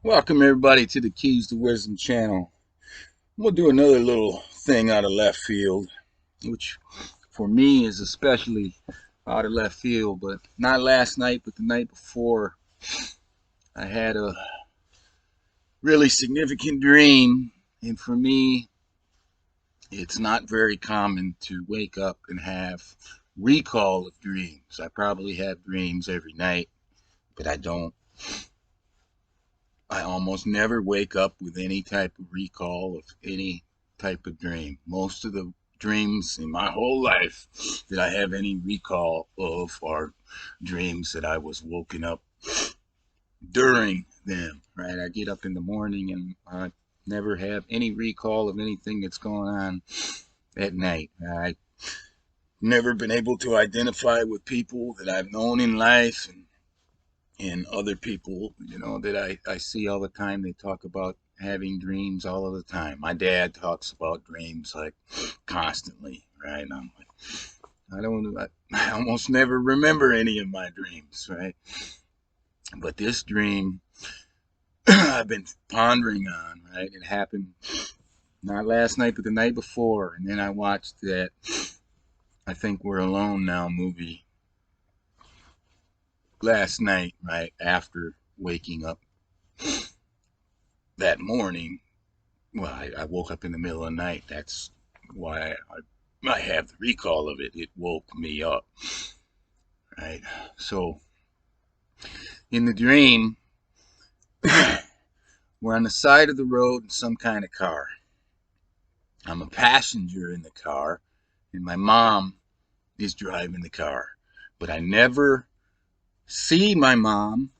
Welcome everybody to the Keys to Wisdom channel. We'll do another little thing out of left field, which for me is especially out of left field, but not last night, but the night before. I had a really significant dream, and for me, it's not very common to wake up and have recall of dreams. I probably have dreams every night, but I almost never wake up with any type of recall of any type of dream. Most of the dreams in my whole life that I have any recall of are dreams that I was woken up during them, right? I get up in the morning and I never have any recall of anything that's going on at night. I've never been able to identify with people that I've known in life and other people, that I see all the time. They talk about having dreams all of the time. My dad talks about dreams like constantly, right? And I'm like, I almost never remember any of my dreams, right? But this dream I've been pondering on, right? It happened not last night, but the night before. And then I watched that I Think We're Alone Now movie last night, right? After waking up that morning. Well, I woke up in the middle of the night. That's why I have the recall of it. It woke me up, right? So in the dream, we're on the side of the road in some kind of car. I'm a passenger in the car, and my mom is driving the car. But I never see my mom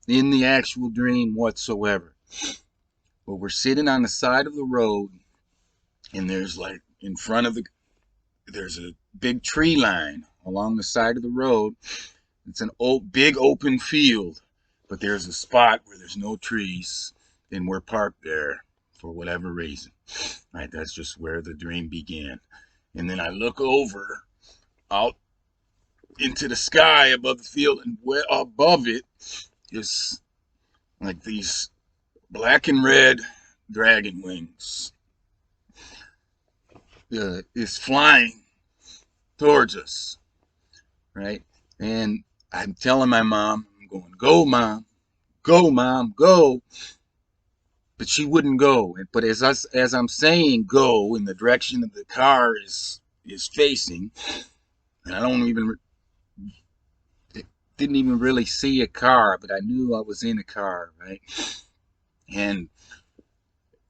in the actual dream whatsoever. But we're sitting on the side of the road, and there's like in front of there's a big tree line along the side of the road. It's an big open field, but there's a spot where there's no trees, and we're parked there for whatever reason. Right, that's just where the dream began. And then I look over out into the sky above the field, and way above it is like these black and red dragon wings. Is flying towards us, right? And I'm telling my mom, I'm going, go, mom, go, mom, go. But she wouldn't go. But as I'm saying go in the direction that the car is facing, and I don't even didn't even really see a car, but I knew I was in a car, right? And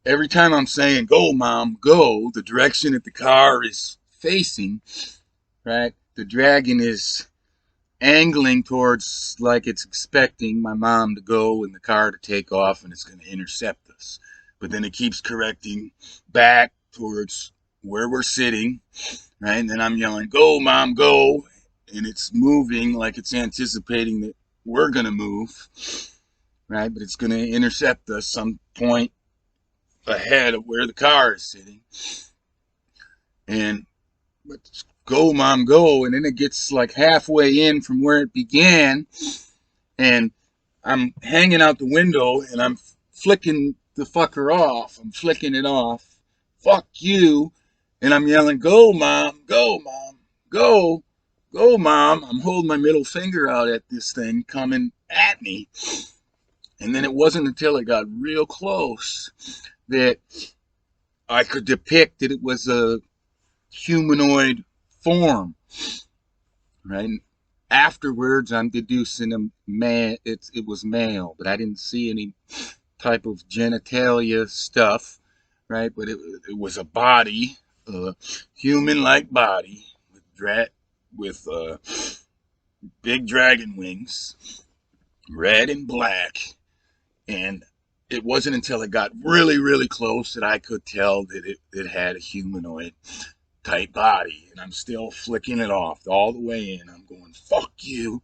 every time I'm saying go, mom, go, the direction that the car is facing, right? The dragon is angling towards, like it's expecting my mom to go and the car to take off, and it's going to intercept us. But then it keeps correcting back towards where we're sitting, right? And then I'm yelling, go, mom, go. And it's moving like it's anticipating that we're going to move, right? But it's going to intercept us some point ahead of where the car is sitting. And but go, mom, go. And then it gets like halfway in from where it began, and I'm hanging out the window and I'm flicking the fucker off. I'm flicking it off. Fuck you. And I'm yelling, go, mom, go, mom, go, go, mom. I'm holding my middle finger out at this thing coming at me. And then it wasn't until it got real close that I could depict that it was a humanoid form, right? And afterwards, I'm deducing a man. It was male, but I didn't see any type of genitalia stuff, right? But it was a body, a human-like body with big dragon wings, red and black, and it wasn't until it got really, really close that I could tell that it had a humanoid type body, and I'm still flicking it off all the way in. I'm going, fuck you,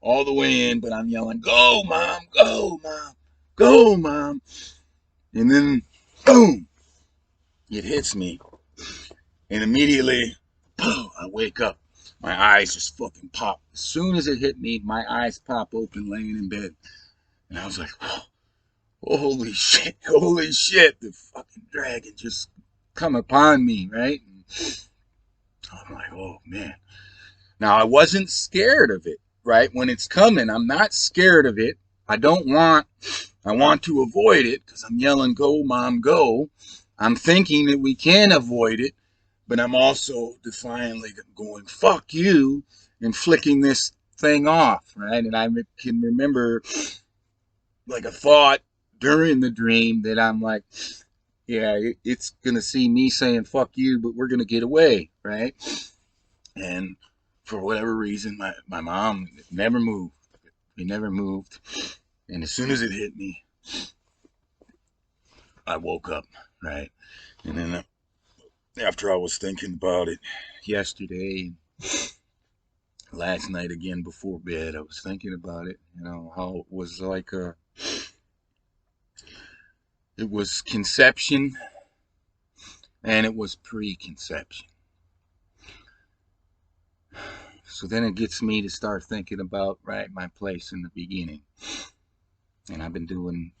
all the way in, but I'm yelling, go, mom, go, mom, go, mom. And then, boom, it hits me. And immediately, boom, I wake up. My eyes just fucking pop. As soon as it hit me, my eyes pop open laying in bed. And I was like, oh, holy shit, the fucking dragon just come upon me, right? And I'm like, oh man. Now I wasn't scared of it, right? When it's coming, I'm not scared of it. I don't want, I want to avoid it because I'm yelling, go, mom, go. I'm thinking that we can avoid it, but I'm also defiantly going, fuck you, and flicking this thing off, right? And I can remember like a thought during the dream that I'm like, yeah, it's going to see me saying fuck you, but we're going to get away, right? And for whatever reason, my mom never moved. We never moved. And as soon as it hit me, I woke up, right? And then after I was thinking about it yesterday, last night again before bed, I was thinking about it, how it was like it was conception and it was preconception. So then it gets me to start thinking about, right, my place in the beginning. And I've been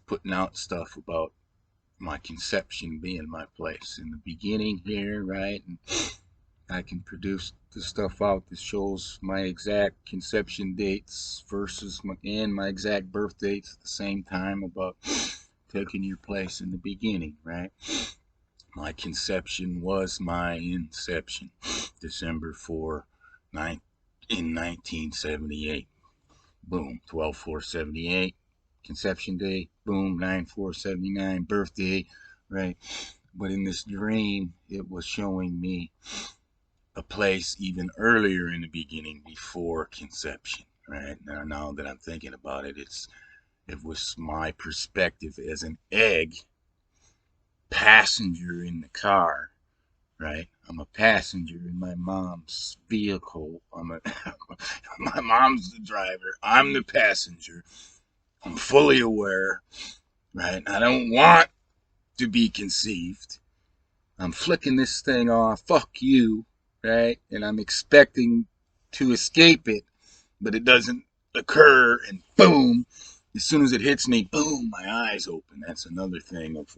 putting out stuff about my conception being my place in the beginning here, right? And I can produce the stuff out that shows my exact conception dates versus my exact birth dates at the same time about taking your place in the beginning, right? My conception was my inception, December 4, in 1978. Boom, 12/4/78. Conception day, boom, 9/4/79. Birthday, right? But in this dream, it was showing me a place even earlier in the beginning before conception, right? Now that I'm thinking about it, it was my perspective as an egg passenger in the car, right? I'm a passenger in my mom's vehicle. My mom's the driver. I'm the passenger. I'm fully aware, right? I don't want to be conceived. I'm flicking this thing off. Fuck you, right? And I'm expecting to escape it, but it doesn't occur. And boom, as soon as it hits me, boom, my eyes open. That's another thing of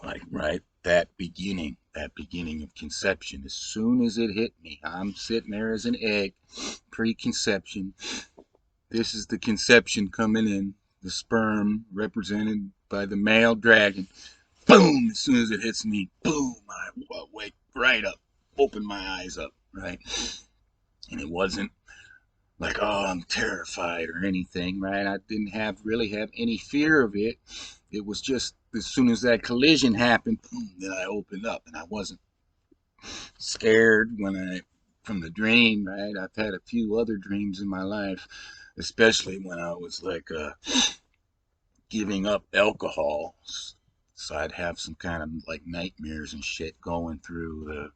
like, right, that beginning of conception. As soon as it hit me, I'm sitting there as an egg, preconception. This is the conception coming in, the sperm represented by the male dragon. Boom! As soon as it hits me, boom! I wake right up, open my eyes up, right? And it wasn't like, oh, I'm terrified or anything, right? I didn't really have any fear of it. It was just as soon as that collision happened, boom, then I opened up, and I wasn't scared from the dream, right? I've had a few other dreams in my life, especially when I was like giving up alcohol. So I'd have some kind of like nightmares and shit going through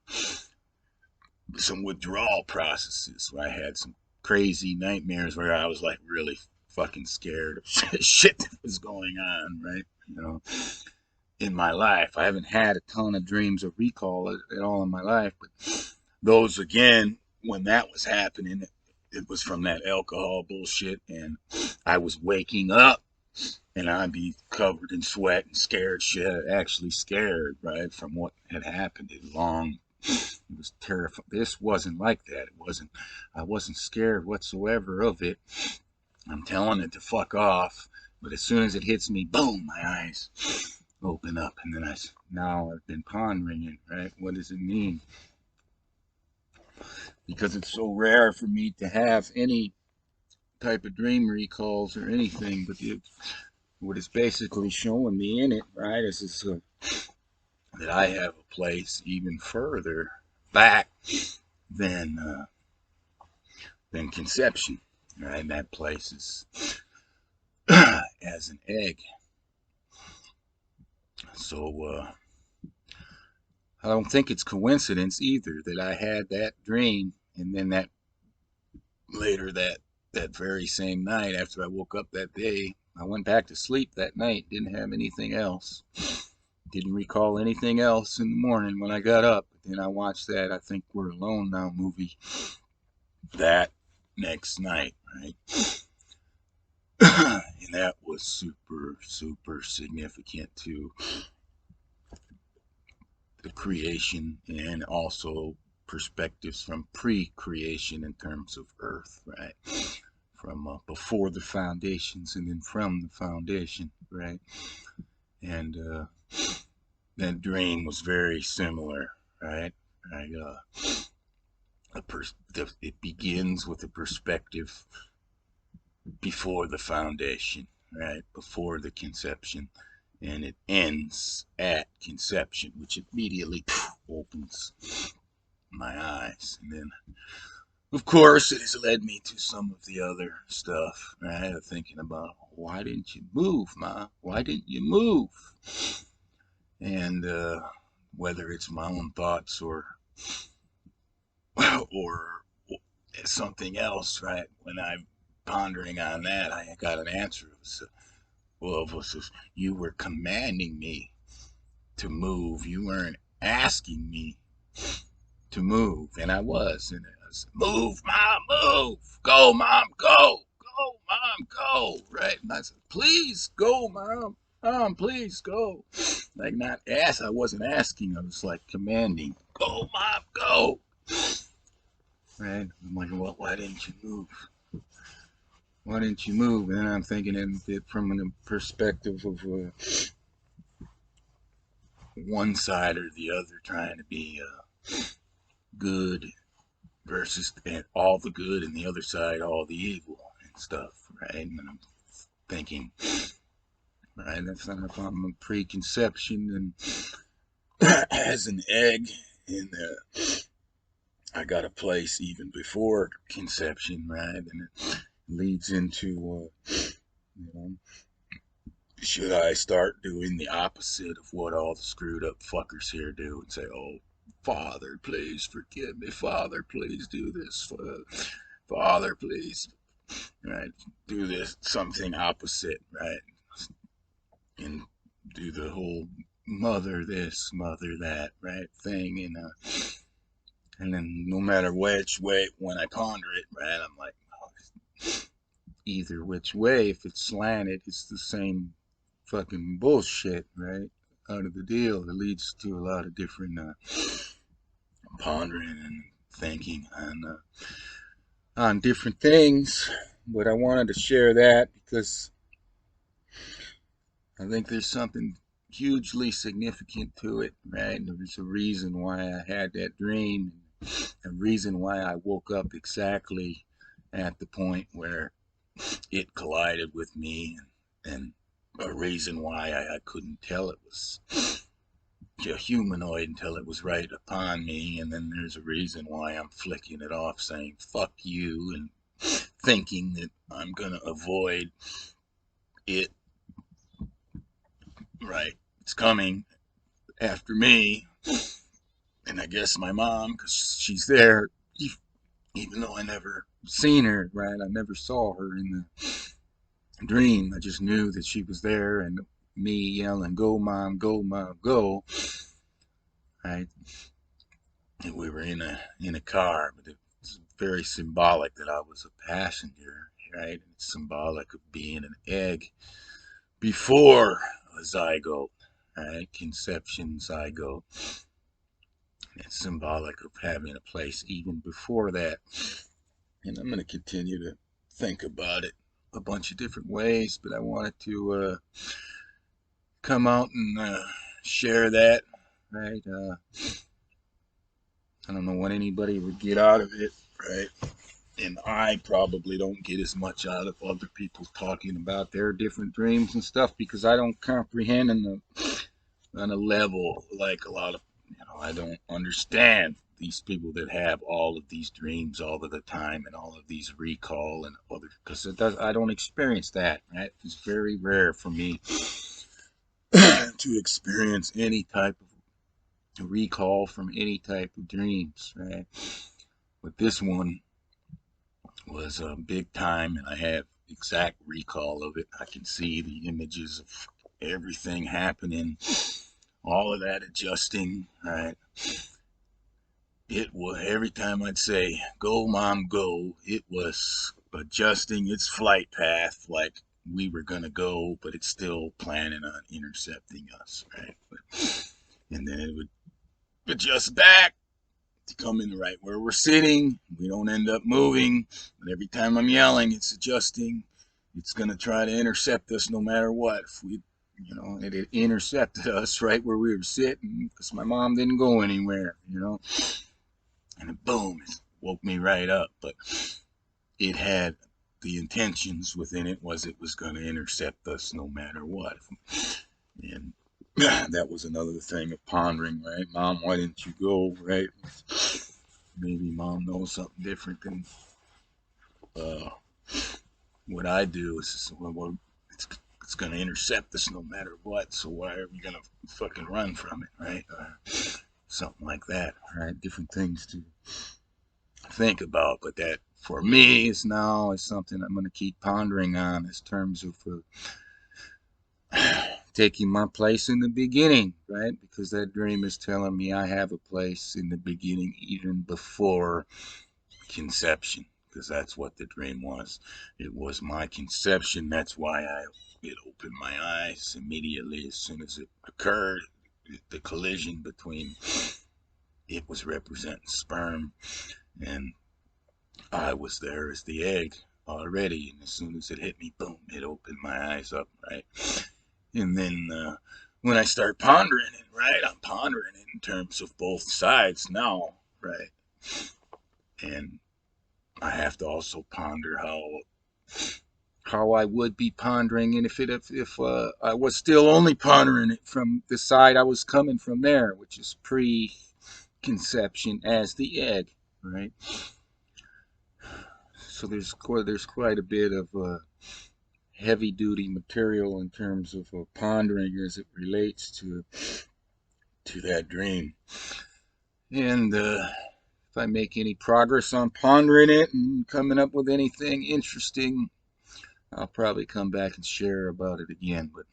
some withdrawal processes where I had some crazy nightmares where I was like really fucking scared of shit that was going on, right? In my life. I haven't had a ton of dreams of recall at all in my life, but those again, when that was happening, it was from that alcohol bullshit, and I was waking up and I'd be covered in sweat and scared shit, actually scared, right, from what had happened. It was terrifying. This wasn't like that. I wasn't scared whatsoever of it. I'm telling it to fuck off, but as soon as it hits me, boom, my eyes open up, and then now I've been pondering it, right? What does it mean? Because it's so rare for me to have any type of dream recalls or anything, but what it's basically showing me in it, right, is that I have a place even further back than conception, right? That place is as an egg. So I don't think it's coincidence either that I had that dream, and then that very same night after I woke up that day, I went back to sleep that night. Didn't have anything else. Didn't recall anything else in the morning when I got up. Then I watched that I Think We're Alone Now movie that next night, right? And that was super, super significant to the creation and also perspectives from pre-creation in terms of Earth, right? From before the foundations and then from the foundation, right? And that dream was very similar, right? I, it begins with a perspective before the foundation, right? Before the conception, and it ends at conception, which immediately opens my eyes. And then, of course, it has led me to some of the other stuff, right? Of thinking about, why didn't you move, Ma? Why didn't you move? And whether it's my own thoughts or or something else, right? When I'm pondering on that, I got an answer. It was you were commanding me to move. You weren't asking me to move, and I was. And I was, move, Mom, move. Go, Mom, go. Go, Mom, go. Right? And I said, please go, Mom. Mom, please go. Like not ask. I wasn't asking. I was like commanding. Go, Mom, go. Right? I'm like, well, why didn't you move? Why didn't you move? And I'm thinking it from a perspective of one side or the other trying to be good versus all the good and the other side all the evil and stuff, right? And I'm thinking, right, that's not if I'm a preconception and as an egg in I got a place even before conception, right? And it leads into, you know, should I start doing the opposite of what all the screwed up fuckers here do and say, oh, Father, please forgive me. Father, please do this. Father, please, right? Do this, something opposite, right? And do the whole mother this, mother that, right? Thing. And then no matter which way, when I ponder it, right, I'm like, oh, either which way, if it's slanted, it's the same fucking bullshit, right? Out of the deal. It leads to a lot of different pondering and thinking on different things. But I wanted to share that because I think there's something hugely significant to it, right? And there's a reason why I had that dream, a reason why I woke up exactly at the point where it collided with me, and a reason why I couldn't tell it was a humanoid until it was right upon me, and then there's a reason why I'm flicking it off saying fuck you and thinking that I'm gonna avoid it, right? It's coming after me, and I guess my mom, because she's there, even though I never seen her, right? I never saw her in the dream. I just knew that she was there, and me yelling, "Go, Mom! Go, Mom! Go!" Right? And we were in a car, but it's very symbolic that I was a passenger, right? It's symbolic of being an egg before a zygote, right? Conception zygote. It's symbolic of having a place even before that. And I'm going to continue to think about it a bunch of different ways, but I wanted to come out and share that, right? I don't know what anybody would get out of it, right? And I probably don't get as much out of other people talking about their different dreams and stuff because I don't comprehend on a level like a lot of, I don't understand these people that have all of these dreams all of the time and all of these recall and other, because I don't experience that, right? It's very rare for me to experience any type of recall from any type of dreams, right? But this one was big time, and I have exact recall of it. I can see the images of everything happening, all of that adjusting, right? It was every time I'd say, "Go, Mom, go," it was adjusting its flight path like we were going to go, but it's still planning on intercepting us, right? And then it would adjust back to come in right where we're sitting. We don't end up moving, but every time I'm yelling, it's adjusting. It's going to try to intercept us no matter what. If we, it intercepted us right where we were sitting because my mom didn't go anywhere. And then boom, it woke me right up. But it had the intentions within it was going to intercept us no matter what. And that was another thing of pondering, right? Mom, why didn't you go, right? Maybe mom knows something different than uh, what I do. Well, it's going to intercept us no matter what, so why are we going to fucking run from it, right? Something like that, right? Different things to think about, but that for me is something I'm going to keep pondering on as terms of taking my place in the beginning, right? Because that dream is telling me I have a place in the beginning even before conception, because that's what the dream was. It was my conception. That's why it opened my eyes immediately as soon as it occurred. The collision between it was representing sperm and I was there as the egg already, and as soon as it hit me, boom, it opened my eyes up, right? And then when I start pondering it, right, I'm pondering it in terms of both sides now, right? And I have to also ponder how I would be pondering, and if I was still only pondering it from the side I was coming from there, which is pre-conception as the egg, right? So there's quite a bit of heavy duty material in terms of pondering as it relates to that dream. And if I make any progress on pondering it and coming up with anything interesting, I'll probably come back and share about it again. But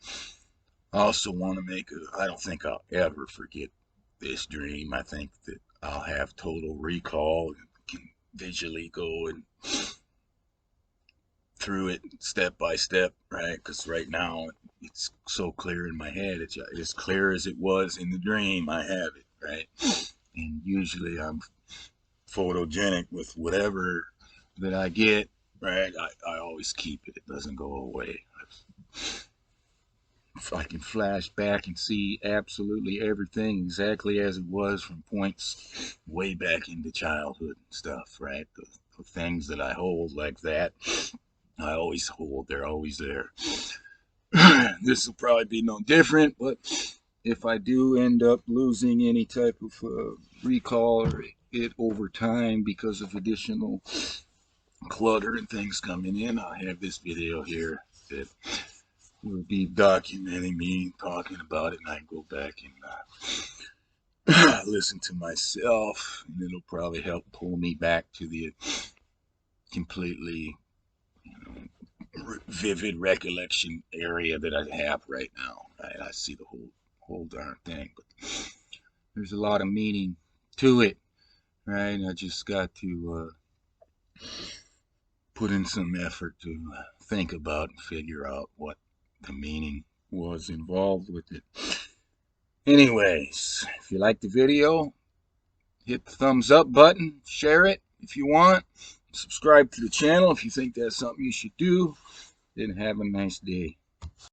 I also want to I don't think I'll ever forget this dream. I think that I'll have total recall and can visually go and through it step by step, right? Because right now it's so clear in my head. It's as clear as it was in the dream. I have it, right? And usually I'm photogenic with whatever that I get, right? I always keep it. It doesn't go away. If I can flash back and see absolutely everything exactly as it was from points way back into childhood and stuff, right? The things that I hold like that, I always hold. They're always there. This will probably be no different, but if I do end up losing any type of recall or it over time because of additional clutter and things coming in, I have this video here that will be documenting me talking about it, and I can go back and listen to myself, and it'll probably help pull me back to the completely vivid recollection area that I have right now. Right? I see the whole darn thing, but there's a lot of meaning to it, right? I just got to put in some effort to think about and figure out what the meaning was involved with it. Anyways, if you like the video, hit the thumbs up button, share it if you want, subscribe to the channel if you think that's something you should do, and have a nice day.